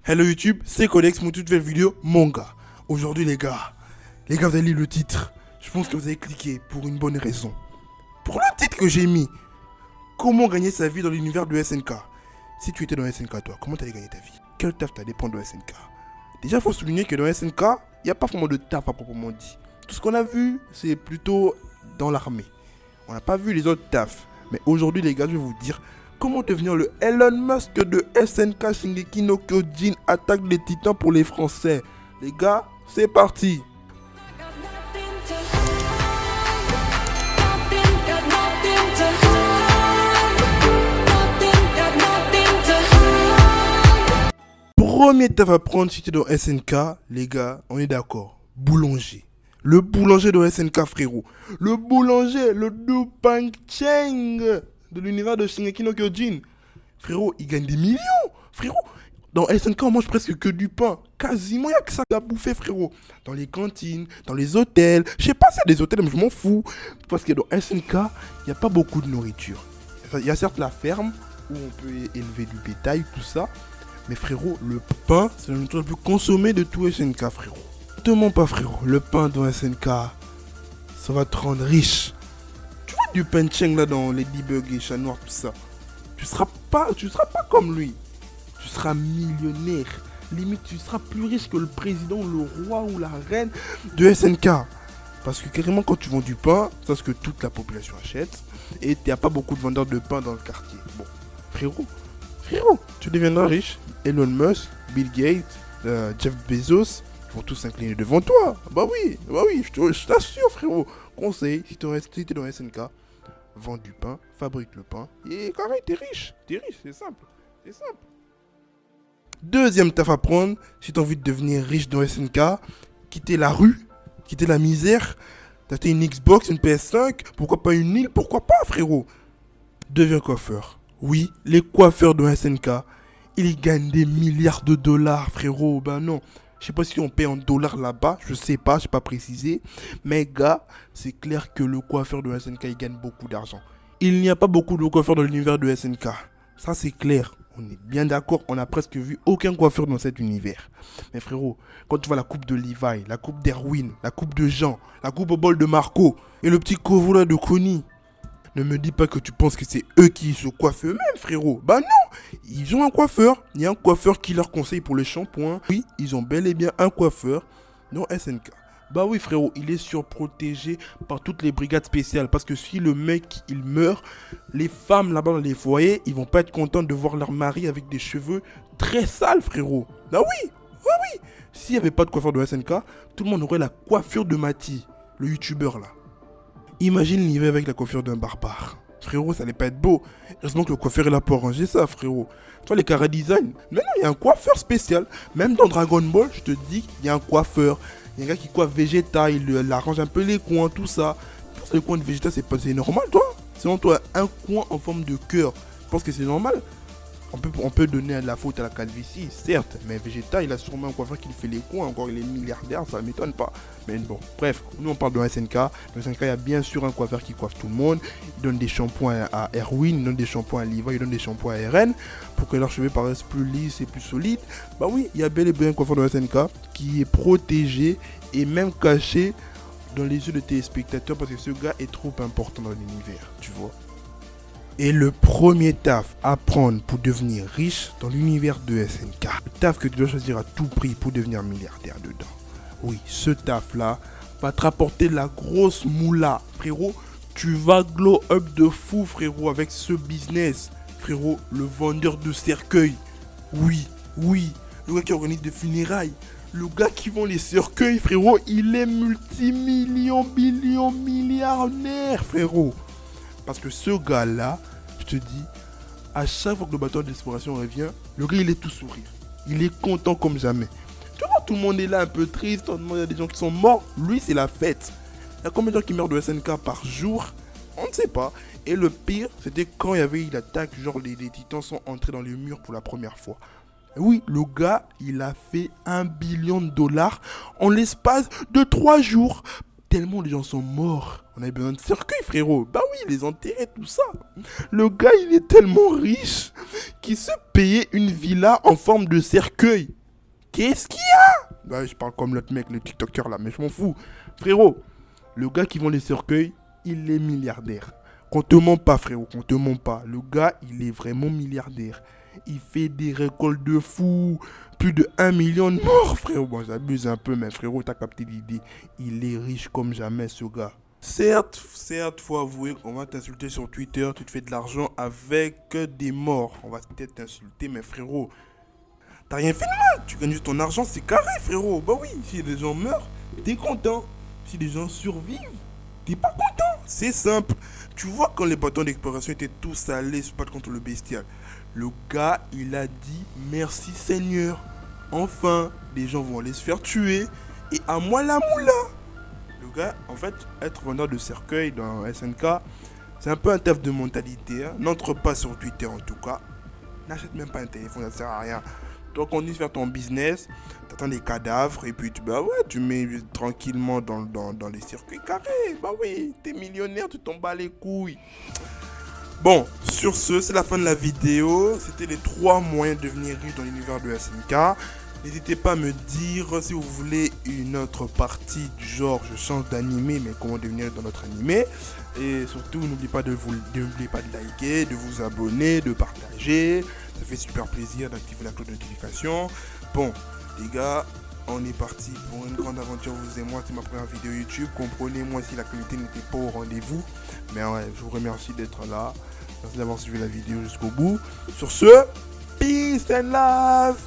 Hello YouTube, c'est Codex, mon toute nouvelle vidéo, mon gars. Aujourd'hui les gars, vous avez lu le titre. Je pense que vous avez cliqué pour une bonne raison. Pour le titre que j'ai mis, comment gagner sa vie dans l'univers de SNK. Si tu étais dans SNK toi, comment t'allais gagner ta vie? Quel taf t'allais prendre dans SNK? Déjà faut souligner que dans SNK, il n'y a pas vraiment de taf à proprement dit. Tout ce qu'on a vu, c'est plutôt dans l'armée. On n'a pas vu les autres tafs. Mais aujourd'hui les gars, je vais vous dire comment devenir le Elon Musk de SNK. Shingeki no Kyojin attaque les titans pour les Français. Les gars, c'est parti. Premier taf à prendre si tu es dans SNK, les gars, on est d'accord. Boulanger. Le boulanger de SNK, frérot. Le boulanger, le Dupang Cheng de l'univers de Shingeki no Kyojin. Frérot, il gagne des millions. Frérot, dans SNK, on mange presque que du pain. Quasiment, il n'y a que ça à bouffer, frérot. Dans les cantines, dans les hôtels. Je sais pas s'il y a des hôtels, mais je m'en fous. Parce que dans SNK, il n'y a pas beaucoup de nourriture. Il y a certes la ferme, où on peut élever du bétail, tout ça. Mais frérot, le pain, c'est la nourriture la plus consommée de tout SNK, frérot. Ne te mens pas, frérot. Le pain dans SNK, ça va te rendre riche. Tu vois du pain Cheng là dans Ladybug et Chat Noir, tout ça. Tu seras pas comme lui. Tu seras millionnaire. Limite, tu seras plus riche que le président, le roi ou la reine de SNK. Parce que carrément, quand tu vends du pain, c'est ce que toute la population achète. Et il n'y a pas beaucoup de vendeurs de pain dans le quartier. Bon, frérot, tu deviendras riche. Elon Musk, Bill Gates, Jeff Bezos, ils vont tous s'incliner devant toi. Bah oui, je t'assure, frérot. Conseil, si tu es dans SNK, vends du pain, fabrique le pain, et carré, t'es riche, c'est simple. Deuxième taf à prendre, si tu as envie de devenir riche dans SNK, quitter la rue, quitter la misère, t'acheter une Xbox, une PS5, pourquoi pas une île, pourquoi pas, frérot. Deviens coiffeur. Oui, les coiffeurs de SNK, ils gagnent des milliards de dollars, frérot. Ben non, je sais pas si on paie en dollars là-bas, je sais pas, j'ai pas précisé. Mais gars, c'est clair que le coiffeur de SNK, il gagne beaucoup d'argent. Il n'y a pas beaucoup de coiffeurs dans l'univers de SNK. Ça c'est clair, on est bien d'accord, on a presque vu aucun coiffeur dans cet univers. Mais frérot, quand tu vois la coupe de Levi, la coupe d'Erwin, la coupe de Jean, la coupe au bol de Marco, et le petit Kovu là de Connie, ne me dis pas que tu penses que c'est eux qui se coiffent eux-mêmes, frérot. Bah non, ils ont un coiffeur. Il y a un coiffeur qui leur conseille pour les shampoings. Oui, ils ont bel et bien un coiffeur dans SNK. Bah oui, frérot, il est surprotégé par toutes les brigades spéciales. Parce que si le mec, il meurt, les femmes là-bas dans les foyers, ils vont pas être contents de voir leur mari avec des cheveux très sales, frérot. Bah oui. S'il n'y avait pas de coiffeur de SNK, tout le monde aurait la coiffure de Mati, le youtubeur là. Imagine l'hiver avec la coiffure d'un barbare. Frérot, ça allait pas être beau. Heureusement que le coiffeur est là pour arranger ça, frérot. Tu vois, les Cara Design. Non, il y a un coiffeur spécial. Même dans Dragon Ball, je te dis, il y a un coiffeur. Il y a un gars qui coiffe Vegeta, il arrange un peu les coins, tout ça. Je pense que le coin de Vegeta, c'est normal, toi. Sinon, toi, un coin en forme de cœur. Je pense que c'est normal. On peut donner la faute à la calvitie, certes, mais Vegeta, il a sûrement un coiffeur qui lui fait les coins, encore il est milliardaire, ça ne m'étonne pas. Mais bon, bref, nous on parle de SNK. Dans SNK, il y a bien sûr un coiffeur qui coiffe tout le monde. Il donne des shampoings à Erwin, il donne des shampoings à Levi, il donne des shampoings à RN pour que leurs cheveux paraissent plus lisses et plus solides. Bah oui, il y a bel et bien un coiffeur de SNK qui est protégé et même caché dans les yeux de téléspectateurs parce que ce gars est trop important dans l'univers, tu vois. Et le premier taf à prendre pour devenir riche dans l'univers de SNK. Le taf que tu dois choisir à tout prix pour devenir milliardaire dedans. Oui, ce taf là va te rapporter la grosse moula. Frérot, tu vas glow up de fou, frérot, avec ce business. Frérot, le vendeur de cercueils. Oui, le gars qui organise des funérailles. Le gars qui vend les cercueils, frérot, il est multimilliardaire, frérot. Parce que ce gars-là, je te dis, à chaque fois que le bateau d'exploration revient, le gars, il est tout sourire. Il est content comme jamais. Tu vois, tout le monde est là un peu triste, il y a des gens qui sont morts. Lui, c'est la fête. Il y a combien de gens qui meurent de SNK par jour? On ne sait pas. Et le pire, c'était quand il y avait une attaque, genre les titans sont entrés dans les murs pour la première fois. Et oui, le gars, il a fait $1 billion en l'espace de 3 jours. tellement les gens sont morts. On avait besoin de cercueils, frérot. Bah oui, les enterrer, tout ça. Le gars, il est tellement riche qu'il se payait une villa en forme de cercueil. Qu'est-ce qu'il y a? Bah, je parle comme l'autre mec, le TikToker là, mais je m'en fous. Frérot, le gars qui vend les cercueils, il est milliardaire. Qu'on te ment pas, frérot, qu'on te ment pas. Le gars, il est vraiment milliardaire. Il fait des récoltes de fou. Plus de 1 million de morts, frérot. Bon, j'abuse un peu, mais frérot, t'as capté l'idée. Il est riche comme jamais, ce gars. Certes, faut avouer qu'on va t'insulter sur Twitter. Tu te fais de l'argent avec des morts. On va peut-être t'insulter, mais frérot, t'as rien fait de mal. Tu gagnes juste ton argent, c'est carré, frérot. Bah oui, si les gens meurent, t'es content. Si les gens survivent, t'es pas content. C'est simple. Tu vois, quand les bâtons d'exploration étaient tous allés se battre contre le bestial, le gars, il a dit merci Seigneur. Enfin, les gens vont aller se faire tuer. Et à moi la moula. Le gars, en fait, être vendeur de cercueil dans SNK, c'est un peu un taf de mentalité. Hein. N'entre pas sur Twitter en tout cas. N'achète même pas un téléphone, ça sert à rien. Toi, on dit faire ton business, t'attends les cadavres et puis tu mets tranquillement dans les circuits carrés. Bah oui, t'es millionnaire, tu t'en bats les couilles. Bon, sur ce, c'est la fin de la vidéo. C'était les 3 moyens de devenir riche dans l'univers de SNK. N'hésitez pas à me dire si vous voulez une autre partie du genre je change d'animé, mais comment devenir dans notre animé. Et surtout, n'oubliez pas de liker, de vous abonner, de partager. Ça fait super plaisir d'activer la cloche de notification. Bon, les gars, on est parti pour une grande aventure, vous et moi. C'est ma première vidéo YouTube. Comprenez-moi si la qualité n'était pas au rendez-vous. Mais ouais, je vous remercie d'être là. Merci d'avoir suivi la vidéo jusqu'au bout. Sur ce, peace and love.